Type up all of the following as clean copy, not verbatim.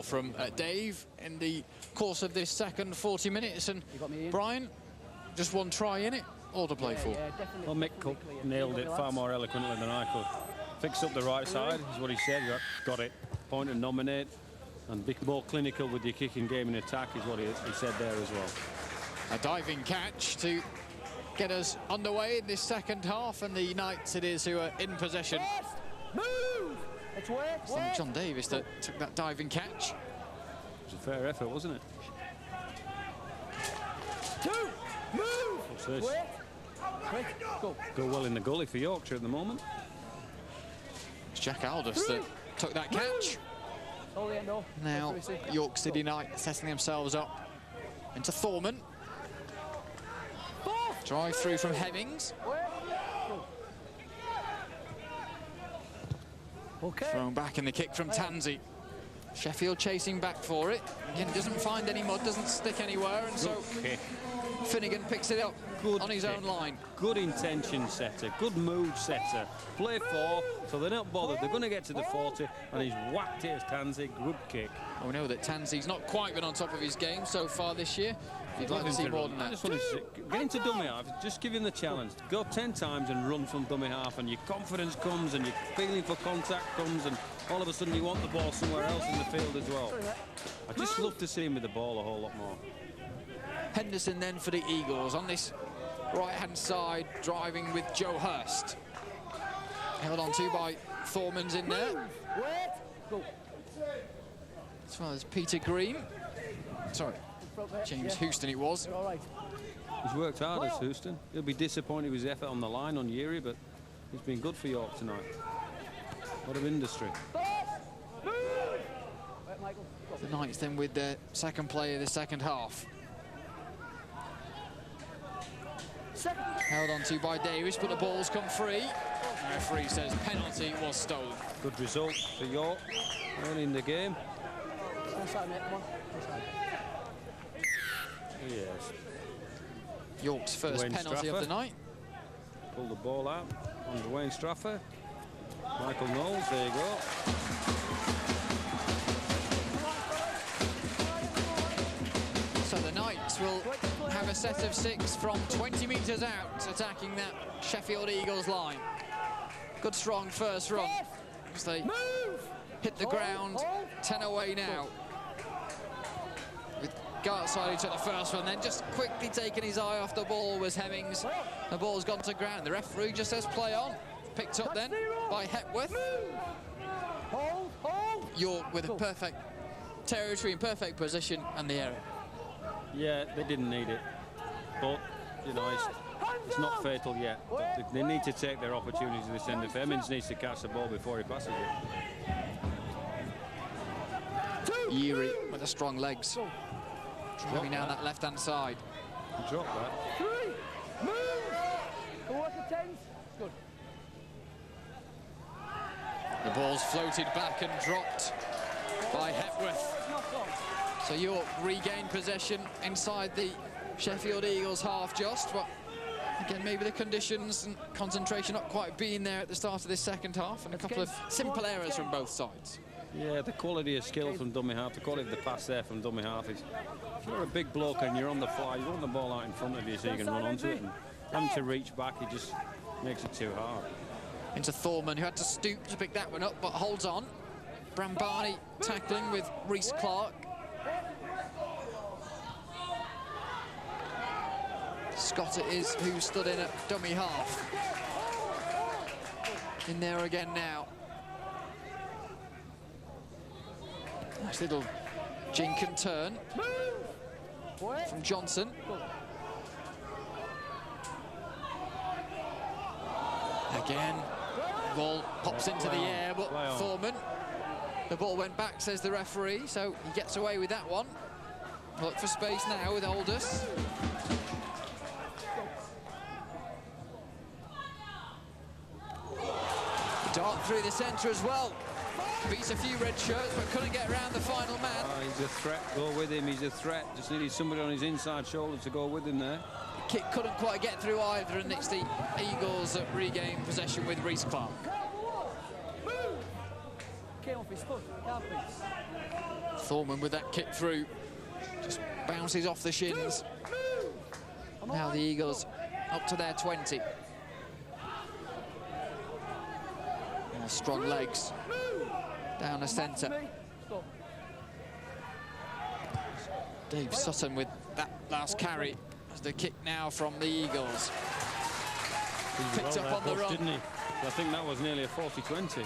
from Dave in the course of this second 40 minutes. And Brian, just one try in it, all to play for. Well, Mick Cook nailed it far more eloquently than I could. Fix up the right side is what he said. You got it. Point and nominate, and be more clinical with your kicking game and attack is what he said there as well. A diving catch to get us underway in this second half, and the Knights it is who are in possession. Move! It's work. John Davis that took that diving catch. It was a fair effort, wasn't it? Move! What's this? Quick, go. Go well in the gully for Yorkshire at the moment. It's Jack Aldous that took that catch. Now York City Knights setting themselves up into Thorman. Drive through from Hemmings. Thrown back in the kick from Tansey. Sheffield chasing back for it. Again, doesn't find any mud, doesn't stick anywhere, and so Finnegan picks it up on his own line. Good intention setter, good mood setter. Play 4, so they're not bothered. They're going to get to the 40, and he's whacked it as Tansey. Good kick. We know that Tansey's not quite been on top of his game so far this year. You'd like to see more than that. I just want to get into dummy half. Just give him the challenge. Go 10 times and run from dummy half, and your confidence comes, and your feeling for contact comes, and all of a sudden you want the ball somewhere else in the field as well. I just love to see him with the ball a whole lot more. Henderson then for the Eagles on this right-hand side, driving with Joe Hurst. Held on to by Thorman's in there. As well as Peter Green. Sorry, James Houston it was. He's worked hard as Houston. He'll be disappointed with his effort on the line on Yuri, but he's been good for York tonight. A lot of industry. The Knights then with their second play of the second half. Held on to by Davis, but the ball's come free. The referee says penalty was stolen. Good result for York early in the game. Yes. York's first Wayne penalty of the night. Pull the ball out on Dwayne Straffer. Michael Knowles, there you go. So the Knights will have a set of 6 from 20 metres out, attacking that Sheffield Eagles line. Good strong first run as they hit the ground. 10 away now. With Gartside who took the first one, then just quickly taking his eye off the ball was Hemmings. The ball's gone to ground. The referee just says play on. Picked up then by Hepworth. York with a perfect territory and perfect position and the error. Yeah, they didn't need it, but you know it's not fatal yet. But they need to take their opportunities at this end. If Hemmings needs to catch the ball before he passes it. Yuri with the strong legs, driving down that left-hand side. Drop that. Good. The ball's floated back and dropped by Hepworth. So York regained possession inside the Sheffield Eagles half just, but again maybe the conditions and concentration not quite being there at the start of this second half, and a couple of simple errors from both sides. Yeah, the quality of skill from dummy half, the quality of the pass there from dummy half is, if you're a big bloke and you're on the fly, you want the ball out in front of you so you can run onto it, and having to reach back, it just makes it too hard. Into Thorman, who had to stoop to pick that one up, but holds on. Brambani tackling with Reece Clark. Scott it is who stood in at dummy half. In there again now. Nice little jink and turn from Johnson. Again, ball pops into the air, but Thorman, the ball went back, says the referee, so he gets away with that one. Look for space now with Aldous. Dart through the centre as well. Beats a few red shirts, but couldn't get around the final man. He's a threat, go with him, he's a threat. Just needed somebody on his inside shoulder to go with him there. Kick couldn't quite get through either, and it's the Eagles that regain possession with Reece Clark. Thorman with that kick through. Just bounces off the shins. Now the Eagles up to their 20. And strong legs down the centre. Dave Sutton with that last carry as the kick now from the Eagles. Picked up on the run. Didn't he? I think that was nearly a 40-20.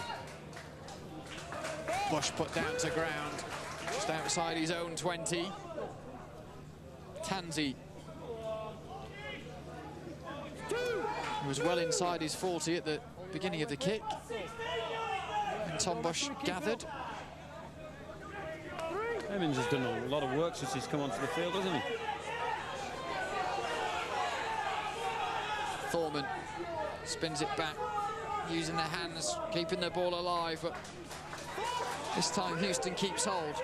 Bush put down to ground, just outside his own 20. Tansey, who was well inside his 40 at the beginning of the kick. And Tom Bush gathered. Hemmings has done a lot of work since he's come onto the field, hasn't he? Thorman spins it back, using their hands, keeping the ball alive, but this time Houston keeps hold.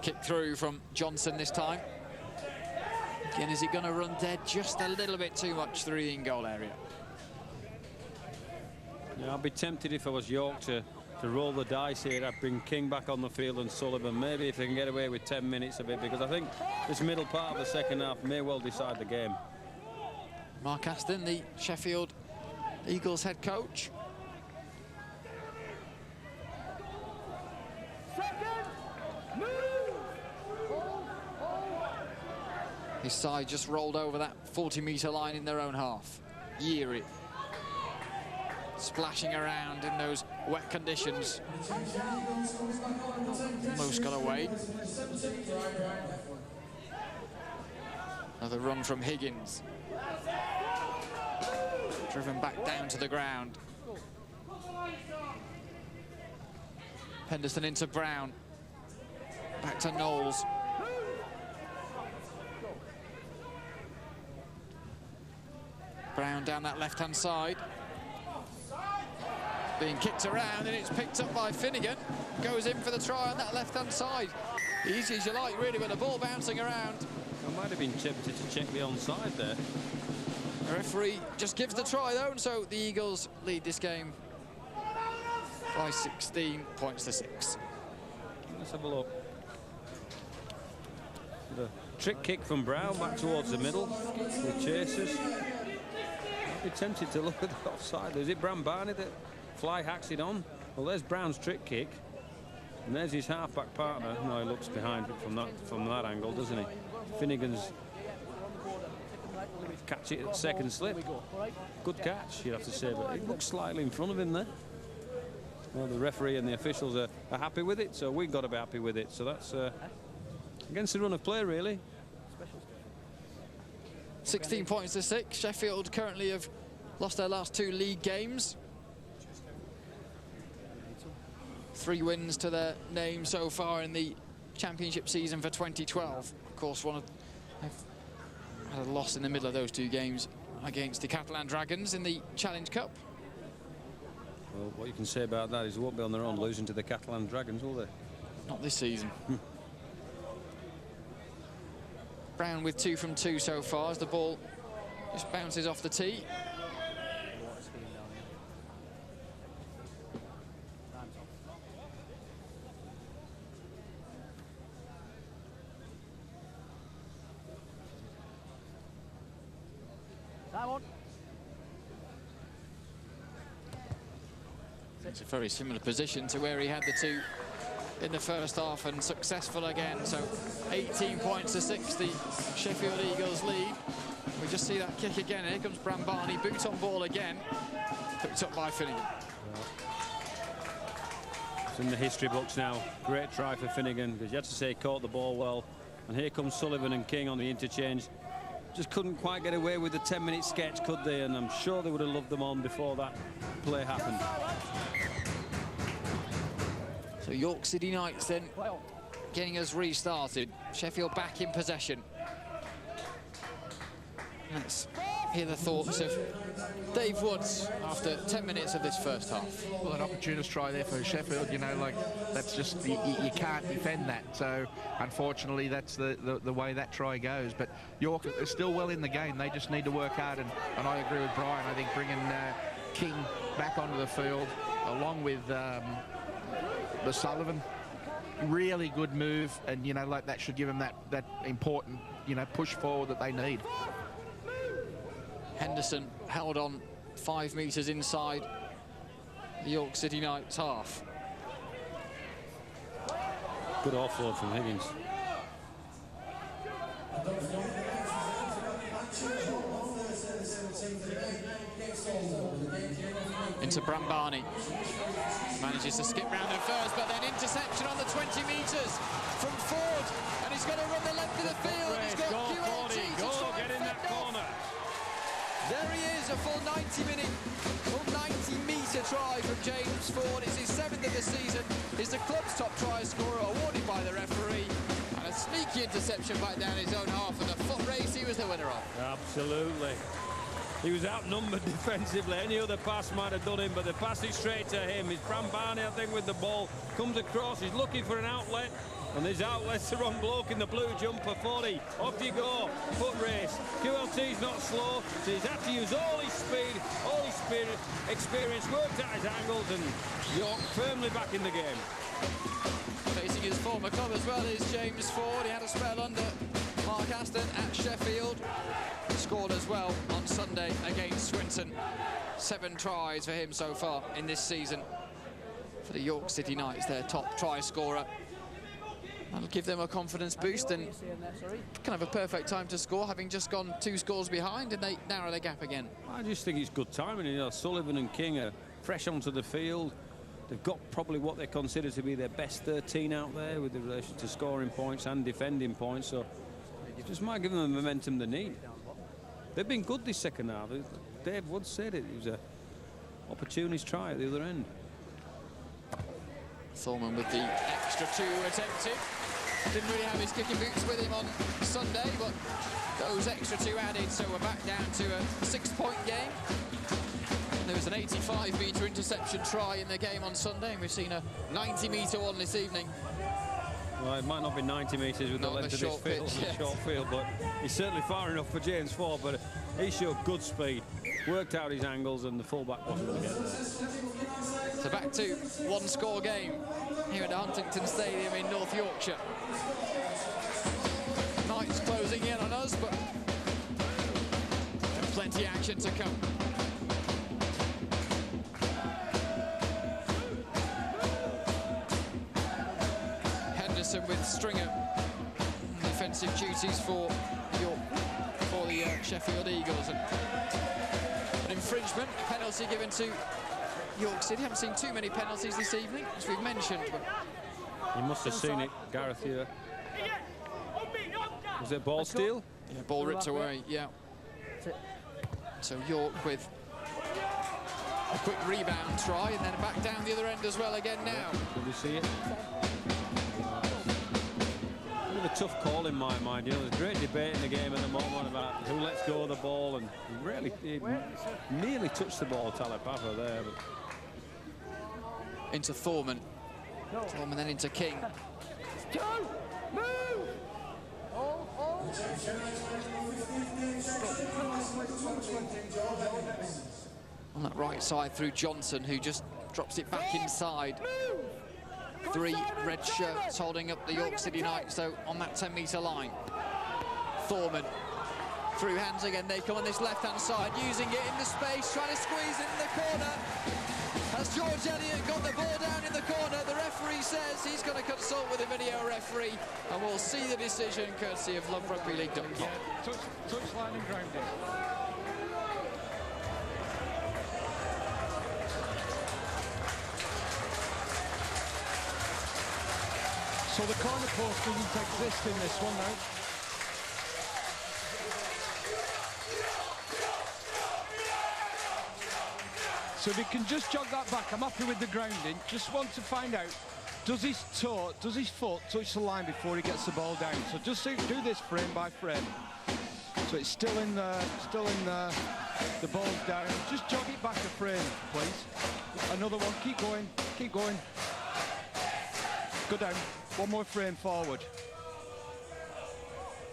Kick through from Johnson this time. Again, is he going to run dead just a little bit too much through the in-goal area? Yeah, I'd be tempted if I was York to roll the dice here. I'd bring King back on the field and Sullivan. Maybe if they can get away with 10 minutes of it, because I think this middle part of the second half may well decide the game. Mark Aston, the Sheffield Eagles head coach. His side just rolled over that 40-metre line in their own half. Yeary splashing around in those wet conditions. Most got away. Another run from Higgins. Driven back down to the ground. Henderson into Brown. Back to Knowles. Brown down that left-hand side. Being kicked around, and it's picked up by Finnegan. Goes in for the try on that left-hand side. Easy as you like, really, with the ball bouncing around. I might have been tempted to check the onside there. The referee just gives the try, though, and so the Eagles lead this game by 16 points to 6. Let's have a look. The trick kick from Brown back towards the middle with chasers. I'd be tempted to look at the offside. Is it Bram Barney that Fly hacks it on? Well, there's Brown's trick kick, and there's his half-back partner. No, he looks behind it from that angle, doesn't he? Finnegan's catch it at second slip. Good catch, you'd have to say, but it looks slightly in front of him there. Well, the referee and the officials are happy with it, so we've got to be happy with it. So that's against the run of play, really. 16 points to 6. Sheffield currently have lost their last 2 league games. 3 wins to their name so far in the championship season for 2012. Of course, they've had a loss in the middle of those 2 games against the Catalan Dragons in the Challenge Cup. Well, what you can say about that is they won't be on their own losing to the Catalan Dragons, will they? Not this season. Brown with 2 from 2 so far as the ball just bounces off the tee. It's a very similar position to where he had the 2 in the first half, and successful again. So 18 points to 6, the Sheffield Eagles lead. We just see that kick again. Here comes Bram Barney, boot on ball again. Picked up by Finnegan. It's in the history books now. Great try for Finnegan, because you had to say he caught the ball well. And here comes Sullivan and King on the interchange. Just couldn't quite get away with the 10-minute sketch, could they? And I'm sure they would have loved them on before that play happened. So York City Knights then getting us restarted. Sheffield back in possession. Let's hear the thoughts of Dave Woods after 10 minutes of this first half. Well, an opportunist try there for Sheffield, you know, like that's just, you can't defend that. So unfortunately that's the way that try goes. But York is still well in the game. They just need to work hard, and I agree with Brian. I think bringing King back onto the field, along with Sullivan. Really good move, and, you know, like that should give them that important, you know, push forward that they need. Henderson held on 5 metres inside the York City Knights half. Good offload from Higgins. Into Brambani. Manages to skip round at first, but then interception on the 20 metres from Ford, and he's going to run the length of the field. He's got QLT to try and fend off. There he is, a full 90-metre try from James Ford. It's his 7th of the season. He's the club's top try scorer, awarded by the referee. And a sneaky interception back down his own half, and the foot race he was the winner of. Absolutely. He was outnumbered defensively. Any other pass might have done him, but the pass is straight to him. It's Brambani, I think, with the ball. Comes across, he's looking for an outlet. And his outlet's the wrong bloke in the blue jumper. 40, off you go. Foot race. QLT's not slow, so he's had to use all his speed, all his experience, worked out his angles, and York firmly back in the game. Facing his former club as well is James Ford. He had a spell under Mark Aston at Sheffield. Scored as well on Sunday against Swinton. 7 tries for him so far in this season. For the York City Knights, their top try scorer. That'll give them a confidence boost, and kind of a perfect time to score, having just gone 2 scores behind, and they narrow the gap again. I just think it's good timing. You know, Sullivan and King are fresh onto the field. They've got probably what they consider to be their best 13 out there with relation to scoring points and defending points, so it just might give them the momentum they need. They've been good this second half. Dave Wood said it. It was an opportunist try at the other end. Thorman with the extra 2 attempted. Didn't really have his kicking boots with him on Sunday, but those extra 2 added, so we're back down to a 6-point game. And there was an 85-metre interception try in the game on Sunday, and we've seen a 90-metre one this evening. Well, it might not be 90 metres with the length of this field, short field, but he's certainly far enough for James Ford, but he showed good speed, worked out his angles, and the fullback wasn't going to get there. So back to 1-score game here at the Huntington Stadium in North Yorkshire. Knights closing in on us, but plenty of action to come. Henderson with Stringer. Defensive duties for the Sheffield Eagles. And an infringement, penalty given to York City. Haven't seen too many penalties this evening, as we've mentioned. But you must have seen it, Gareth, here. Was it ball steal? Yeah, ball ripped away, yeah. So York with a quick rebound try, and then back down the other end as well again now. Did you see it? A tough call in my mind. You know, there's a great debate in the game at the moment about who lets go of the ball, and he nearly touched the ball, Talipapa there. But into Thorman. Thorman then into King. Move! On that right side through Johnson, who just drops it back inside. 3 red shirts holding up the York City Knights, though, on that 10-metre line. Thorman through hands again. They come on this left-hand side, using it in the space, trying to squeeze it in the corner. Has George Elliott got the ball down in the corner? The referee says he's going to consult with the video referee, and we'll see the decision courtesy of loverugbyleague.com. Yeah, touchline and grounding. So the corner post doesn't exist in this one now. So if he can just jog that back, I'm happy with the grounding. Just want to find out, does his foot touch the line before he gets the ball down? So just do this frame by frame. So it's still in the ball's down. Just jog it back a frame, please. Another one, keep going. Go down. One more frame forward.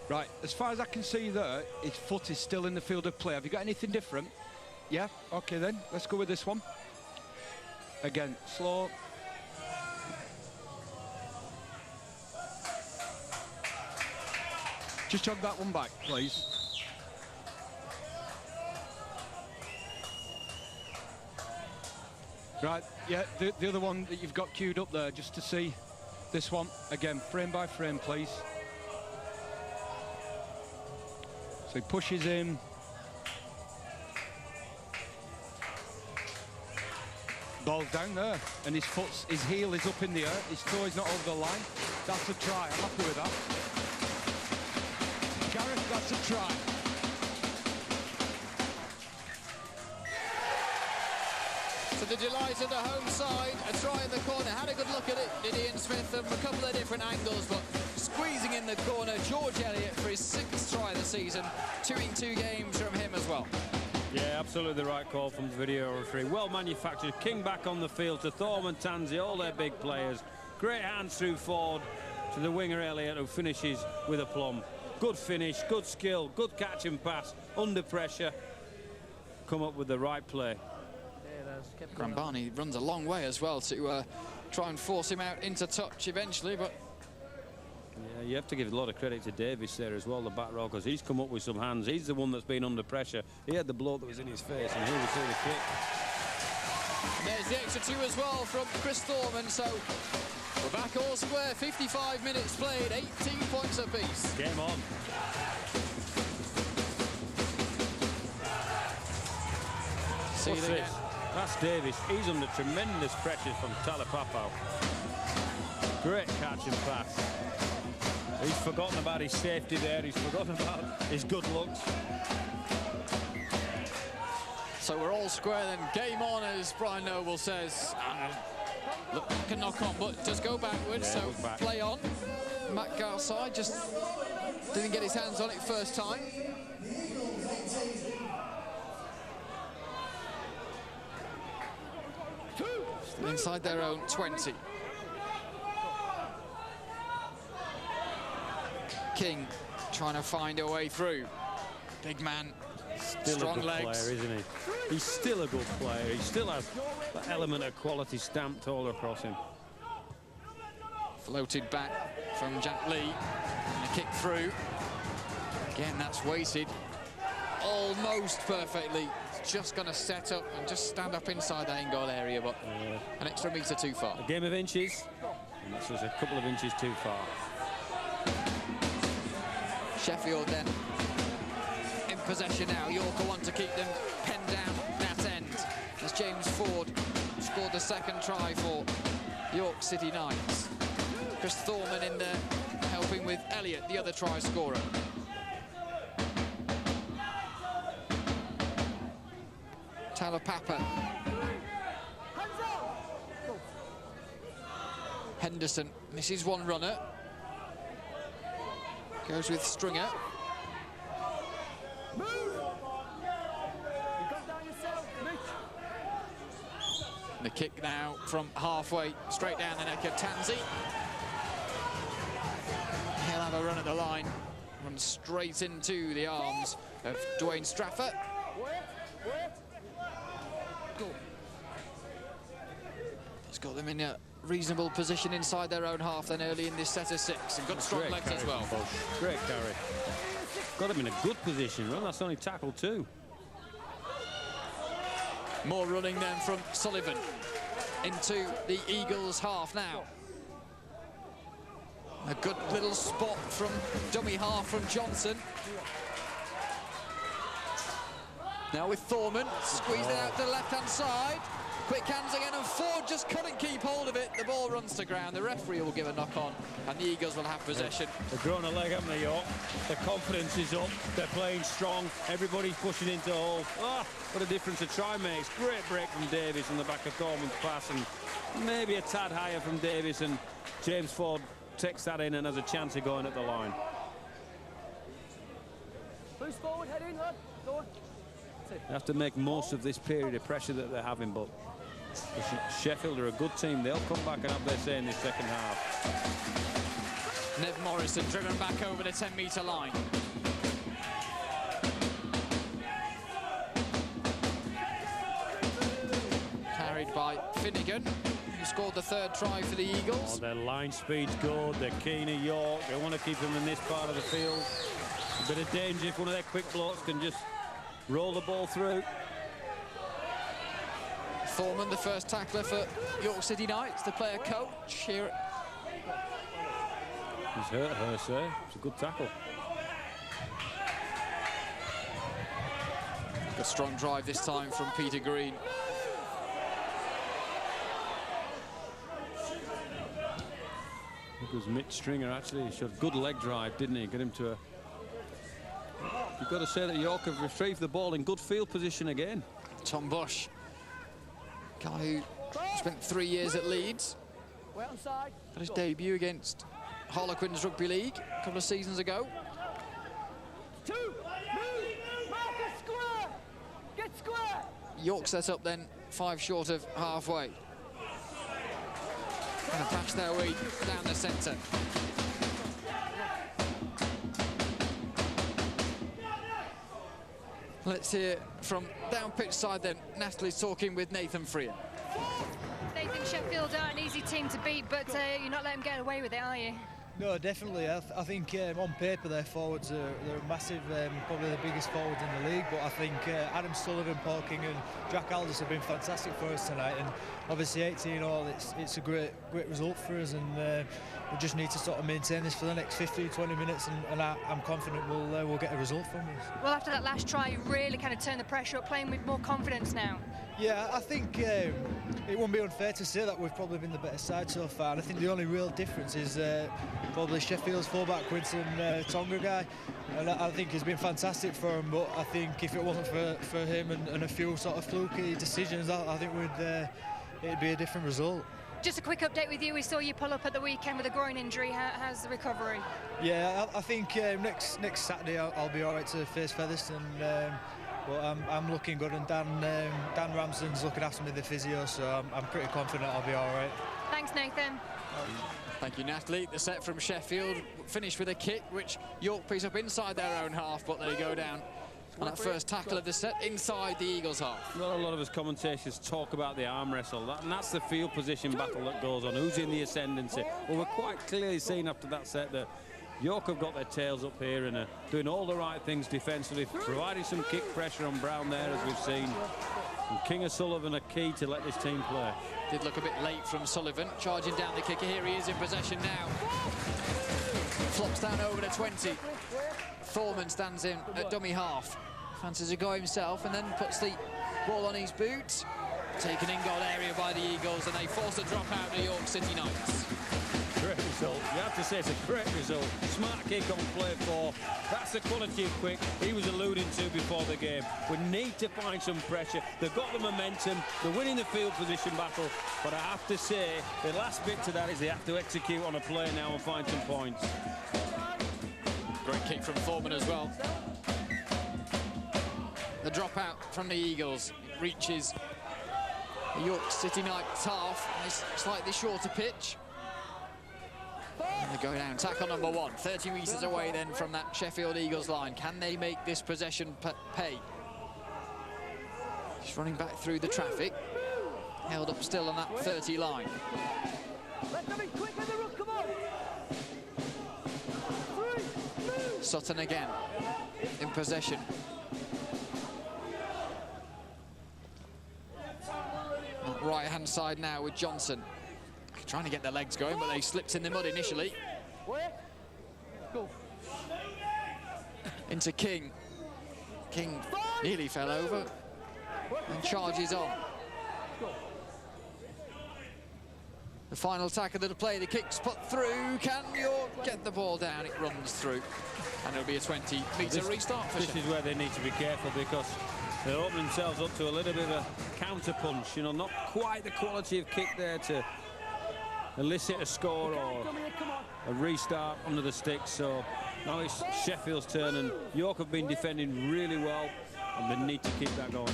Right, as far as I can see there, his foot is still in the field of play. Have you got anything different? Yeah, okay then. Let's go with this one. Again, slow. Just jog that one back, please. Right, yeah, the other one that you've got queued up there, just to see this one. Again, frame by frame, please. So he pushes in. Ball's down there, and his heel is up in the air. His toe is not over the line. That's a try. I'm happy with that. Gareth, that's a try. To the delight of the home side, a try in the corner. Had a good look at it, did Ian Smith, from a couple of different angles, but squeezing in the corner. George Elliott for his 6th try of the season. 2 in 2 games from him as well. Yeah, absolutely the right call from the video referee. Well manufactured. King back on the field to Thorman, Tansey, all their big players. Great hands through forward to the winger Elliott, who finishes with a plum. Good finish, good skill, good catch and pass, under pressure. Come up with the right play. Grambani runs a long way as well to try and force him out into touch eventually, but yeah, you have to give a lot of credit to Davis there as well, the back row, because he's come up with some hands. He's the one that's been under pressure. He had the blow that was in his face, and here we see the kick. And there's the extra 2 as well from Chris Thorman, so we're back all square. 55 minutes played, 18 points apiece. Game on. See What's it this? again. That's Davis. He's under tremendous pressure from Talapapau. Great catch and pass. He's forgotten about his safety there. He's forgotten about his good looks. So we're all square then. Game on, as Brian Noble says. Look, can knock on, but does go backwards, Yeah, so look back. play on. Matt Garside just didn't get his hands on it first time. Still inside their own 20. King trying to find a way through. Big man, Still strong a good legs. player, isn't he? He's still a good player. He still has that element of quality stamped all across him. Floated back from Jack Lee, and a kick through. Again, that's weighted almost perfectly. It's just going to set up and just stand up inside the in-goal area, but an extra metre too far. A game of inches, and this was a couple of inches too far. Sheffield then in possession now. York will want to keep them penned down that end, as James Ford scored the 2nd try for York City Knights. Chris Thorman in there helping with Elliott, the other try scorer. Talapapa. Henderson misses one runner. Goes with Stringer. The kick now from halfway, straight down the neck of Tansey. He'll have a run at the line, run straight into the arms of Dwayne Straffer. He's got them in a reasonable position inside their own half then early in this set of 6, and got strong Great legs carry as well. from Bosch. Great carry. Got him in a good position, well, that's only tackle 2. More running then from Sullivan into the Eagles half now. A good little spot from dummy half from Johnson. Now with Thorman, squeezed it out to the left-hand side. Quick hands again, and Ford just couldn't keep hold of it. The ball runs to ground. The referee will give a knock on, and the Eagles will have possession. They've grown a leg, haven't they, York? Their confidence is up. They're playing strong. Everybody's pushing into hole. Ah, what a difference a try makes. Great break from Davis on the back of Thorman's pass, and maybe a tad higher from Davis, and James Ford takes that in and has a chance of going at the line. Push forward, head in, lad. Go on. They have to make most of this period of pressure that they're having, but Sheffield are a good team. They'll come back and have their say in this second half. Nev Morrison driven back over the 10-metre line. by Finnegan, who scored the 3rd try for the Eagles. Oh, their line speed's good, they're keen at York, they want to keep them in this part of the field. A bit of danger if one of their quick blocks can just roll the ball through. Thorman, the first tackler for York City Knights, the player coach here. He's hurt her, sir. It's a good tackle. A strong drive this time from Peter Green. It was Mitch Stringer, actually. He showed a good leg drive, didn't he? Get him to a... You've got to say that York have retrieved the ball in good field position again. Tom Bush, guy who spent 3 years at Leeds. Had his debut against Harlequins Rugby League a couple of seasons ago. York set up then 5 short of halfway. And patch their way down the centre. Let's hear from down pitch side then. Natalie's talking with Nathan Freer. Nathan, Sheffield aren't an easy team to beat, but you're not letting them get away with it, are you? No, definitely. I think on paper their forwards are massive, probably the biggest forwards in the league. But I think Adam Sullivan, Paul King, and Jack Aldous have been fantastic for us tonight. And obviously 18-all, it's a great result for us. And we just need to sort of maintain this for the next 15-20 minutes. And I'm confident we'll get a result from this. Well, after that last try, you really kind of turned the pressure up, playing with more confidence now. Yeah, I think it wouldn't be unfair to say that we've probably been the better side so far. And I think the only real difference is probably Sheffield's fullback Quinton Tonga guy. And I think he's been fantastic for him. But I think if it wasn't for him and a few sort of fluky decisions, I think it'd be a different result. Just a quick update with you. We saw you pull up at the weekend with a groin injury. How's the recovery? Yeah, I think next Saturday I'll be all right to face Featherstone. But I'm looking good, and Dan Ramsden's looking after me, the physio, so I'm pretty confident I'll be all right. Thanks, Nathan. Thank you, Natalie. The set from Sheffield finished with a kick, which York piece up inside their own half, but they go down on that first tackle of the set inside the Eagles' half. Well, a lot of us commentators talk about the arm wrestle, and that's the field position battle that goes on. Who's in the ascendancy? Well, we're quite clearly seeing after that set that York have got their tails up here and are doing all the right things defensively, providing some kick pressure on Brown there, as we've seen. And King and Sullivan are key to let this team play. Did look a bit late from Sullivan, charging down the kicker. Here he is in possession now. Flops down over the 20. Thorman stands in at dummy half. Fancies a go himself and then puts the ball on his boot. Taken in goal area by the Eagles, and they force a drop out to York City Knights. Great result. You have to say it's a great result. Smart kick on play 4. That's the quality of quick he was alluding to before the game. We need to find some pressure. They've got the momentum. They're winning the field position battle. But I have to say, the last bit to that is they have to execute on a play now and find some points. Great kick from Thorman as well. The drop out from the Eagles reaches the York City Knights half on this slightly shorter pitch. And they go down, tackle number 1, 30 metres away then from that Sheffield Eagles line. Can they make this possession pay? Just running back through the traffic, held up still on that 30 line. Sutton again in possession. Right hand side now with Johnson. Trying to get their legs going, but they slipped in the mud initially. Into King. King nearly fell over and charges on. The final tackle of the play, the kick's put through. Can York get the ball down? It runs through. And it'll be a 20-metre restart for This is where they need to be careful, because they're opening themselves up to a little bit of a counter punch. You know, not quite the quality of kick there to elicit a score or a restart under the sticks. So now it's Sheffield's turn, and York have been defending really well, and they need to keep that going.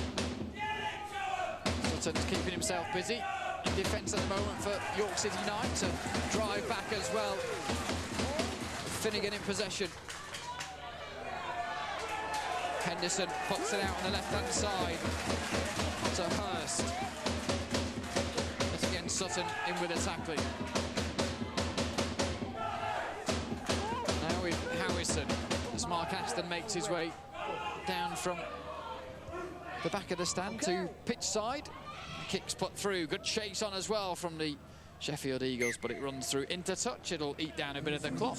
Sutton's keeping himself busy in defence at the moment for York City Knights. A drive back as well. Finnegan in possession. Henderson puts it out on the left-hand side to Hurst. Sutton in with a tackling. Now with Howison, as Mark Aston makes his way down from the back of the stand to pitch side. Kicks put through. Good chase on as well from the Sheffield Eagles, but it runs through into touch. It'll eat down a bit of the clock,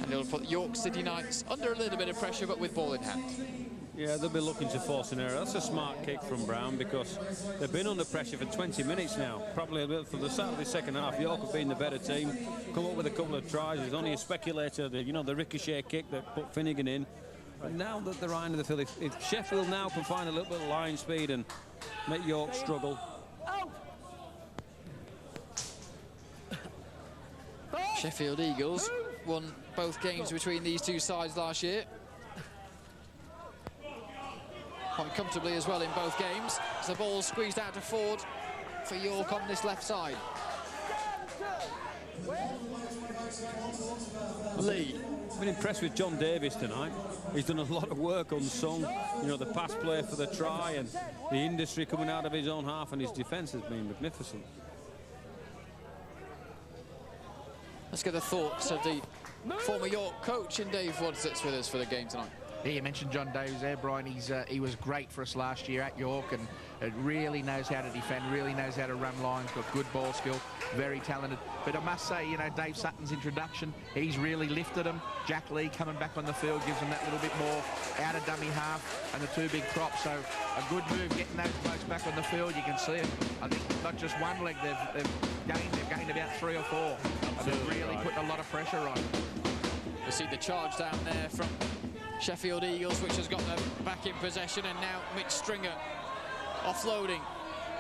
and it'll put York City Knights under a little bit of pressure, but with ball in hand. Yeah, they'll be looking to force an error. That's a smart kick from Brown, because they've been under pressure for 20 minutes now. Probably a bit from the start of the second half. York have been the better team, come up with a couple of tries. There's only a speculator, the ricochet kick that put Finnegan in. But now that they're into the field, if Sheffield now can find a little bit of line speed and make York struggle. Sheffield Eagles won both games between these two sides last year. Quite comfortably as well in both games. As the ball squeezed out to Ford for York on this left side. Lee. I've been impressed with John Davis tonight. He's done a lot of work unsung. You know, the pass play for the try and the industry coming out of his own half, and his defence has been magnificent. Let's get the thoughts of the former York coach in Dave Woods that's with us for the game tonight. Yeah, you mentioned John Davis there, Brian. He was great for us last year at York, and really knows how to defend, really knows how to run lines, got good ball skill, very talented. But I must say, you know, Dave Sutton's introduction, he's really lifted him. Jack Lee coming back on the field gives him that little bit more out of dummy half, and the two big props. So a good move getting those blokes back on the field. You can see it. I think not just one leg they've gained about 3 or 4. And they're really putting a lot of pressure on. You see the charge down there from Sheffield Eagles, which has got them back in possession, and now Mitch Stringer offloading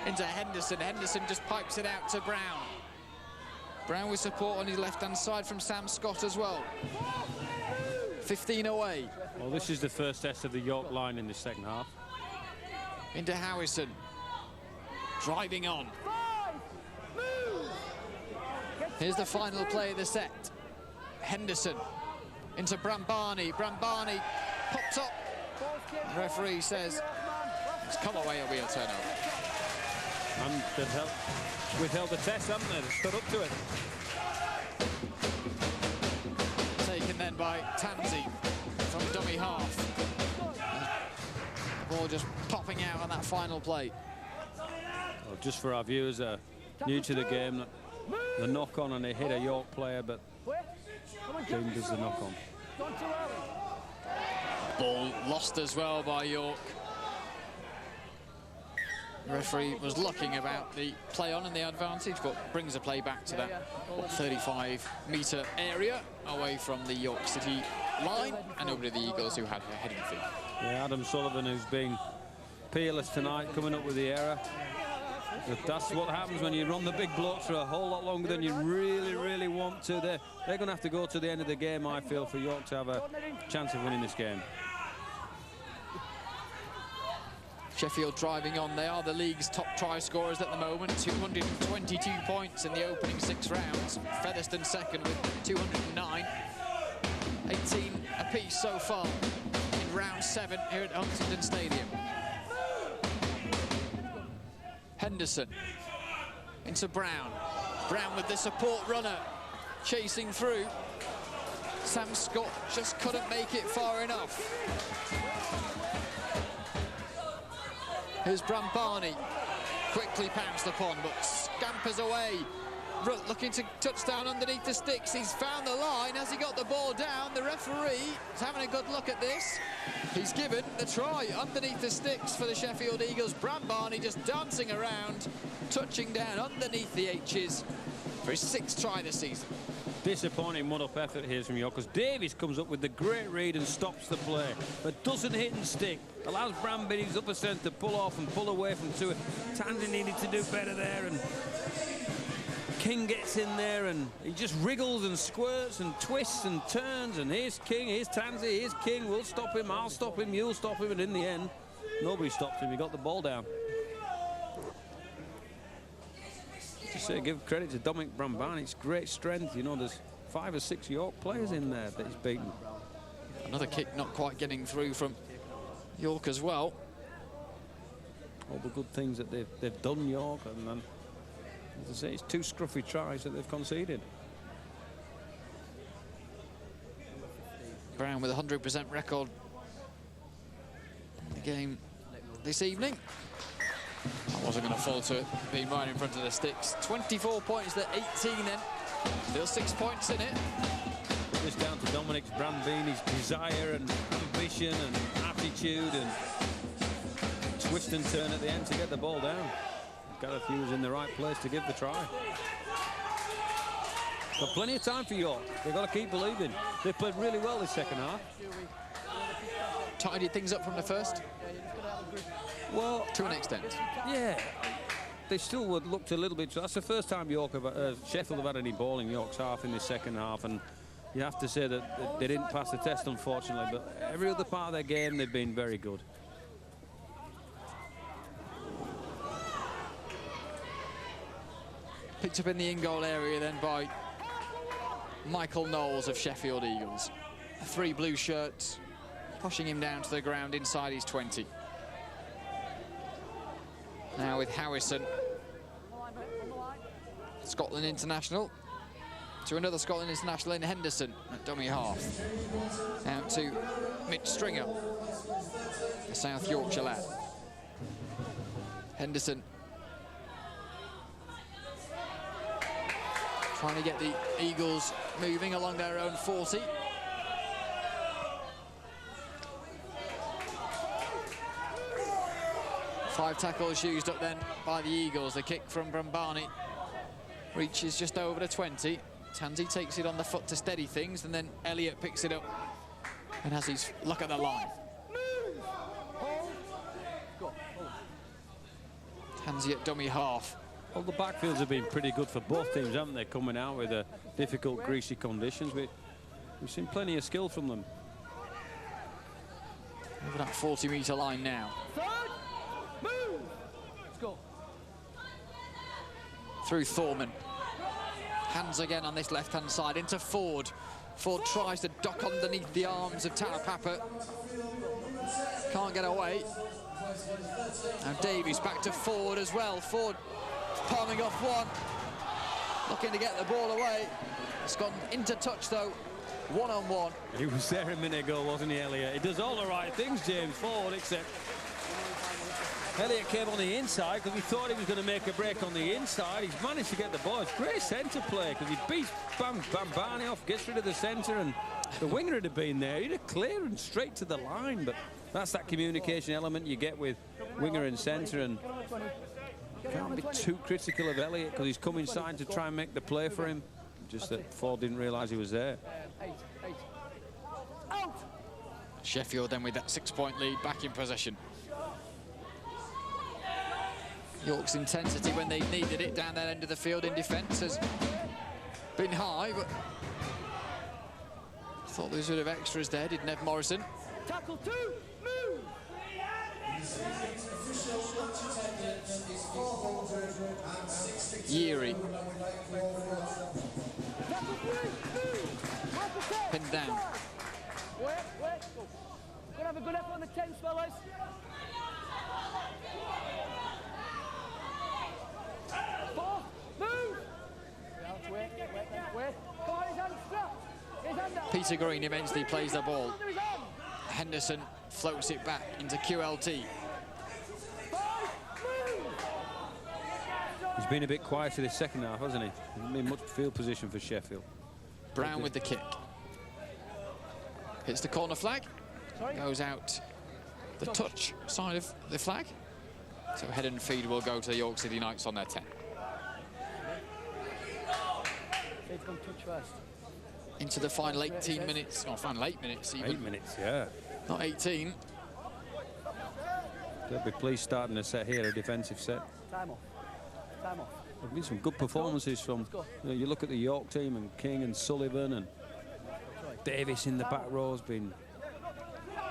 into Henderson. Henderson just pipes it out to Brown. Brown with support on his left-hand side from Sam Scott as well. 15 away. Well, this is the first test of the York line in the second half. Into Howison. Driving on. Here's the final play of the set. Henderson into Brambani. Brambani popped up. The referee says it's come away, it'll be a turnover. And they've withheld the test, haven't they? They've stood up to it. Taken then by Tansey from dummy half. The ball just popping out on that final play. Well, just for our viewers new to the game, the knock-on, and they hit a York player, but Dean does the knock-on. Ball lost as well by York. The referee was looking about the play on and the advantage, but brings the play back to that 35-metre area away from the York City line and over to the Eagles, who had a heading fee. Yeah, Adam Sullivan, who's been peerless tonight, coming up with the error. But that's what happens when you run the big blocks for a whole lot longer than you really want to. They're going to have to go to the end of the game, I feel, for York to have a chance of winning this game. Sheffield driving on. They are the league's top try scorers at the moment. 222 points in the opening 6 rounds. Featherstone second with 209. 18 apiece so far in round 7 here at Huntington Stadium. Henderson into Brown. Brown with the support runner chasing through. Sam Scott just couldn't make it far enough. Here's Brambani, quickly pounced upon, but scampers away. Looking to touch down underneath the sticks. He's found the line. Has he got the ball down? The referee is having a good look at this. He's given the try underneath the sticks for the Sheffield Eagles. Brambani just dancing around, touching down underneath the H's for his 6th try this season. Disappointing one-up effort here from York, because Davies comes up with the great read and stops the play, but doesn't hit and stick. Allows Brambani's upper centre to pull off and pull away from two. Tansey needed to do better there, and King gets in there and he just wriggles and squirts and twists and turns, and here's King, here's Tansey, here's King. We'll stop him, I'll stop him, you'll stop him, and in the end, nobody stopped him. He got the ball down. Just say, give credit to Dominic Brambani. It's great strength. You know, there's 5 or 6 York players in there that he's beaten. Another kick not quite getting through from York as well. All the good things that they've done, York, and then I say, it's 2 scruffy tries that they've conceded. Brown with a 100% record in the game this evening. I wasn't going to fall to it, being right in front of the sticks. 24 points, they're 18 then. Still 6 points in it. Put this down to Dominic's brand, his desire and ambition and attitude and twist and turn at the end to get the ball down. Gareth Hughes in the right place to give the try. Got plenty of time for York. They've got to keep believing. They've played really well this second half. Tidied things up from the first? Well, to an extent. Yeah. They still would looked a little bit. That's the first time Sheffield have had any ball in York's half in this second half, and you have to say that they didn't pass the test, unfortunately. But every other part of their game, they've been very good. Picked up in the in-goal area then by Michael Knowles of Sheffield Eagles. 3 blue shirts, pushing him down to the ground inside his 20. Now with Howison, Scotland international, to another Scotland international in Henderson at dummy half. Out to Mitch Stringer, the South Yorkshire lad. Henderson trying to get the Eagles moving along their own 40. Five tackles used up then by the Eagles. The kick from Brambani reaches just over the 20. Tansey takes it on the foot to steady things, and then Elliott picks it up and has his luck at the line. Tansey at dummy half. Well, the backfields have been pretty good for both teams, haven't they? Coming out with difficult, greasy conditions. We've seen plenty of skill from them. Over that 40-metre line now. Move! Let's go. Through Thorman. Hands again on this left-hand side into Ford. Ford tries to duck underneath the arms of Tarapapa. Can't get away. Now Davies back to Ford as well. Ford palming off one. Looking to get the ball away. It's gone into touch though. One-on-one. He was there a minute ago, wasn't he, Elliott? He does all the right things, James Ford, except Elliott came on the inside because he thought he was going to make a break on the inside. He's managed to get the ball. It's great centre play because he beats Bambani off, gets rid of the centre, and the winger would have been there. He'd have cleared and straight to the line, but that's that communication element you get with winger and centre, and can't be too critical of Elliott because he's come inside to try and make the play for him. Just that Ford didn't realise he was there. Sheffield then with that 6-point lead back in possession. York's intensity when they needed it down that end of the field in defence has been high, but thought there was a bit of extras there, did Nev Morrison. Tackle 2, move! Yeary. Pinned down. Wait, go. Gonna have a good effort on the 10s, fellas. Four, move! Wait. Come on, his hand strapped. His hand up. Peter Green eventually plays the ball. Henderson floats it back into QLT. He's been a bit quieter this second half, hasn't he? Hasn't been much field position for Sheffield. Brown with the kick. Hits the corner flag. Goes out the touch side of the flag. So head and feed will go to the York City Knights on their 10. It's going to touch first. Into the final 18 minutes, or final 8 minutes even. 8 minutes, yeah. Not 18. They'll be pleased starting a set here, a defensive set. Time off. There've been some good performances from, you look at the York team, and King and Sullivan and Davis in the back row has been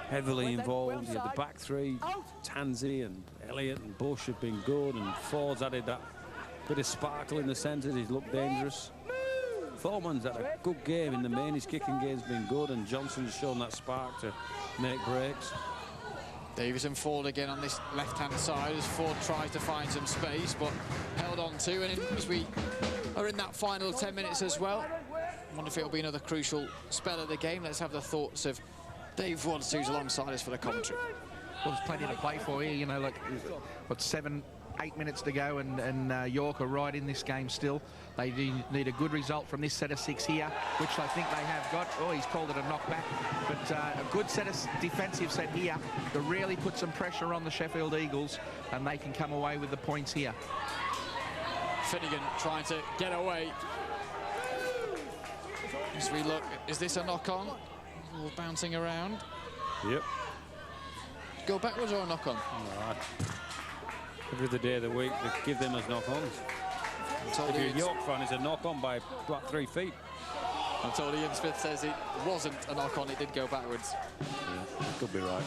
heavily involved. You had the back three, Tansey and Elliott and Bush have been good, and Ford's added that bit of sparkle in the centres. He's looked dangerous. Thorman's had a good game in the main. His kicking game's been good, and Johnson's shown that spark to make breaks. Davison Ford again on this left-hand side as Ford tries to find some space, but held on to. And as we are in that final 10 minutes as well, I wonder if it'll be another crucial spell of the game. Let's have the thoughts of Dave Woods, who's alongside us for the commentary. Well, there's plenty to play for here, you know, like, what, 7, 8 minutes to go, and York are right in this game still. They do need a good result from this set of 6 here, which I think they have got. Oh, he's called it a knockback. But a good set of defensive set here to really put some pressure on the Sheffield Eagles, and they can come away with the points here. Finnegan trying to get away. As we look, is this a knock-on? All bouncing around. Yep. Go backwards or a knock-on? Right. Every other day of the week, they give them as knock-ons. If you're a York fan, it's a knock-on by about 3 feet. I'm told Ian Smith says it wasn't a knock-on, it did go backwards. Yeah, could be right.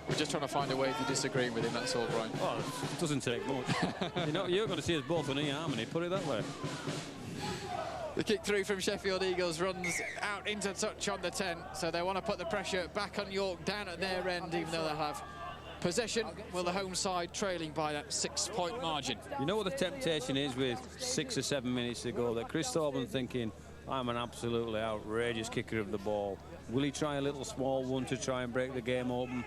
We're just trying to find a way to disagree with him, that's all, Brian. Oh, it doesn't take much. You know, you're going to see us both in e-harmony, put it that way. The kick through from Sheffield Eagles runs out into touch on the 10, so they want to put the pressure back on York down at their end, even though they'll have possession. Will the home side trailing by that 6-point margin? You know what the temptation is with 6 or 7 minutes to go, that Chris Thorburn thinking, I'm an absolutely outrageous kicker of the ball. Will he try a little small one to try and break the game open?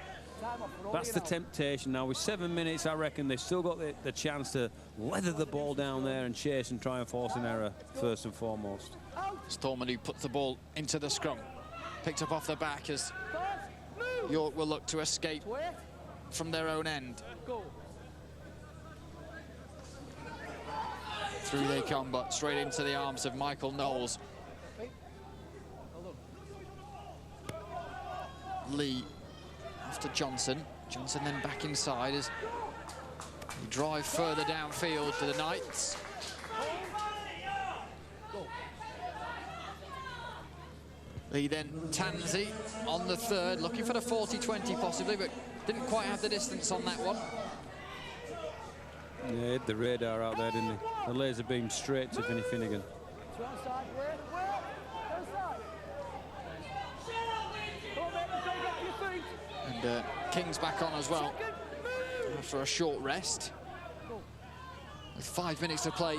That's the temptation. Now with 7 minutes, I reckon they've still got the chance to leather the ball down there and chase and try and force an error first and foremost. Storman, who puts the ball into the scrum, picked up off the back as York will look to escape from their own end. Through they come, but straight into the arms of Michael Knowles. Lee after Johnson. Johnson then back inside as we drive further downfield to the Knights. Lee then Tansey on the third, looking for the 40-20 possibly, but didn't quite have the distance on that one. Yeah, hit the radar out there, didn't he? The laser beam straight to Vinnie Finnegan. And King's back on as well after a short rest. With 5 minutes to play.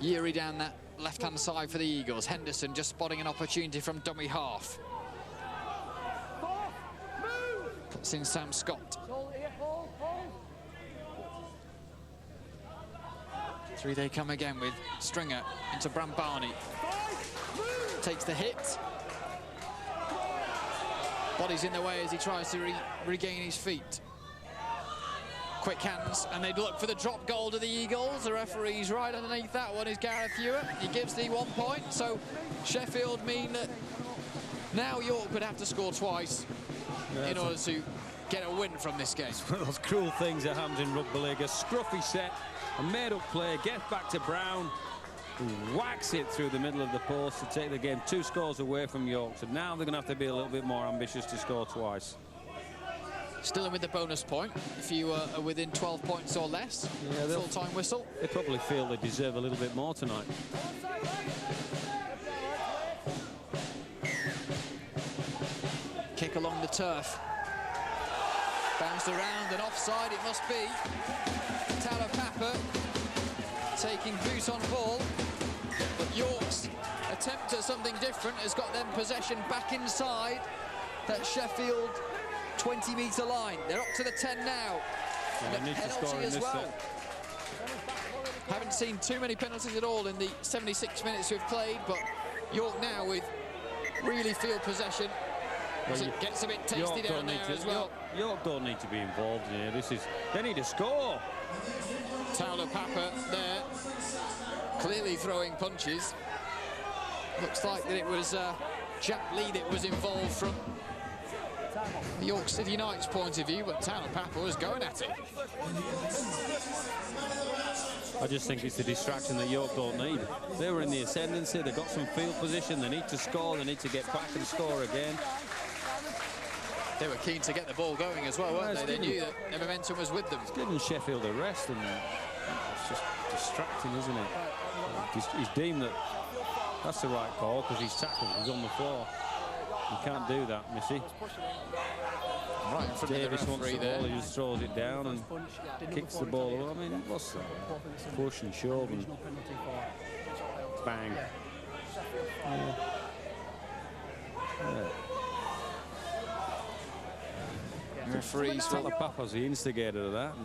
Yeary down that left-hand side for the Eagles. Henderson just spotting an opportunity from dummy half. Puts in Sam Scott. Through they come again with Stringer into Bram Barney. Takes the hit. Body's in the way as he tries to regain his feet. Quick hands, and they'd look for the drop goal to the Eagles. The referee's right underneath that one is Gareth Hewitt. He gives the 1 point, so Sheffield mean that now York would have to score twice in order to get a win from this game. It's one of those cruel things that happens in rugby league. A scruffy set, a made-up play, gets back to Brown, who whacks it through the middle of the post to take the game 2 scores away from York. So now they're going to have to be a little bit more ambitious to score twice. Still in with the bonus point if you are within 12 points or less. Yeah, full-time whistle. They probably feel they deserve a little bit more tonight. Kick along the turf. Bounced around and offside it must be. Tyler Papper taking boot on ball, but York's attempt at something different has got them possession back inside that Sheffield 20-metre line. They're up to the 10 now. Yeah, and a penalty as well. Haven't seen too many penalties at all in the 76 minutes we've played, but York now with really field possession. Well, it gets a bit tasty down there as well. York don't need to be involved in here. They need to score. Tyler Papper there, clearly throwing punches. Looks like that it was Jack Lee that was involved from the York City Knights' point of view, but Tyler Papper was going at it. I just think it's the distraction that York don't need. They were in the ascendancy, they got some field position, they need to score, they need to get back and score again. They were keen to get the ball going as well, weren't they? They knew that the momentum was with them. It's giving Sheffield a rest, and it's just distracting, isn't it? He's deemed that That's the right call because he's tackled. He's on the floor. You can't do that, Missy. Right in front Davis of the wants the referee ball, there. he just throws it down and kicks the ball away. I mean, what's that? Push and shove and bang. Referees will Papa's the instigator of that.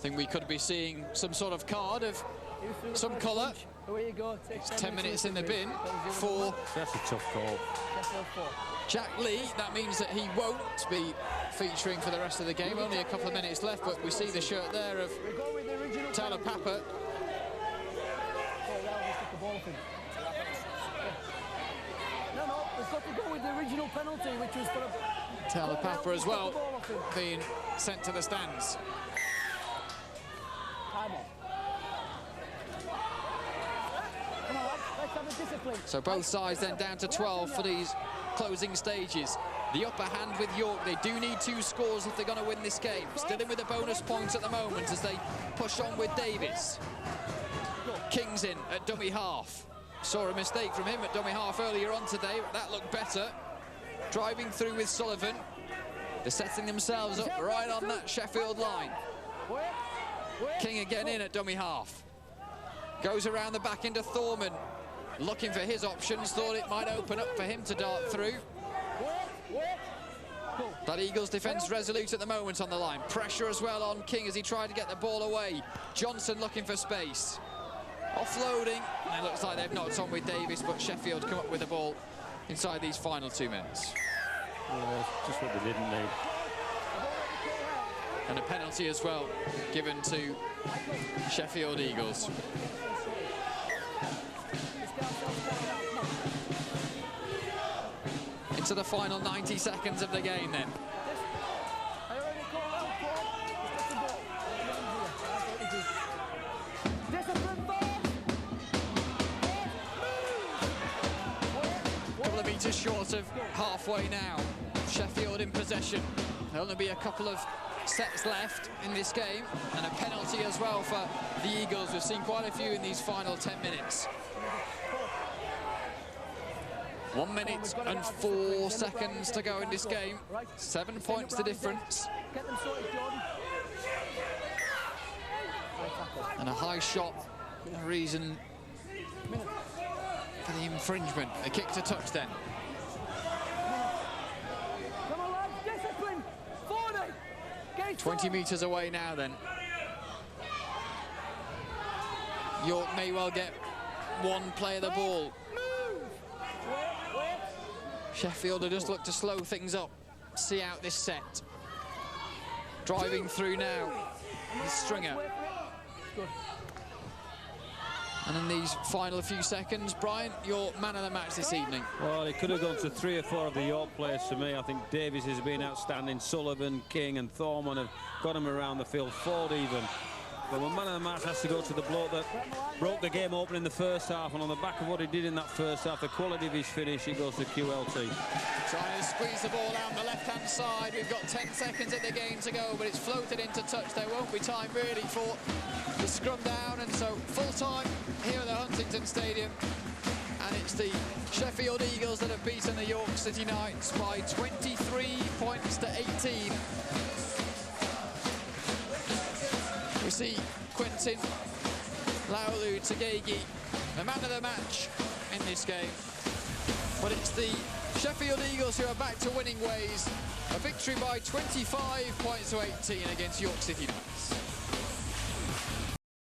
think we could be seeing some sort of card of some colour. It's 10 minutes in the bin for That's a tough call. Jack Lee. That means that he won't be featuring for the rest of the game. Only a couple of minutes left, but we see the shirt there of Taylor Papa. No, we've got to go with the original penalty, which was for a... Taylor Papa as well being sent to the stands. Time on. Come on, lads, let's have a discipline. So both sides then down to 12 for these closing stages. The upper hand with York. They do need 2 scores if they're going to win this game. Still in with the bonus points at the moment as they push on with Davis. King's in at dummy half. Saw a mistake from him at dummy half earlier on today, but that looked better. Driving through with Sullivan. They're setting themselves up right on that Sheffield line. King again in at dummy half. Goes around the back into Thorman. Looking for his options, thought it might open up for him to dart through. That Eagles defence resolute at the moment on the line. Pressure as well on King as he tried to get the ball away. Johnson looking for space. Offloading, and it looks like they've knocked on with Davis, but Sheffield come up with the ball inside these final 2 minutes. Yeah, just what they didn't need. And a penalty as well given to Sheffield Eagles. Into the final 90 seconds of the game then. Couple of metres short of halfway now. Sheffield in possession. There'll only be a couple of sets left in this game, and a penalty as well for the Eagles. We've seen quite a few in these final 10 minutes. 1 minute and 4 seconds to go in this game. 7 points the difference. And a high shot, the reason for the infringement. A kick to touch then. 20 metres away now then. York may well get one play of the ball. Sheffield will just look to slow things up, see out this set. Driving through now, Stringer. And in these final few seconds, Brian, your man of the match this evening. Well, it could have gone to 3 or 4 of the York players for me. I think Davies has been outstanding. Sullivan, King and Thorman have got him around the field. Ford even. But my man of the match has to go to the bloke that broke the game open in the first half, and on the back of what he did in that first half, the quality of his finish, it goes to QLT. Trying to squeeze the ball out on the left-hand side. We've got 10 seconds at the game to go, but it's floated into touch. There won't be time really for the scrum down, and so full-time here at the Huntington Stadium. And it's the Sheffield Eagles that have beaten the York City Knights by 23 points to 18. We see Quentin Laulu Tagagi, the man of the match in this game. But it's the Sheffield Eagles who are back to winning ways. A victory by 25 points to 18 against York City Knights.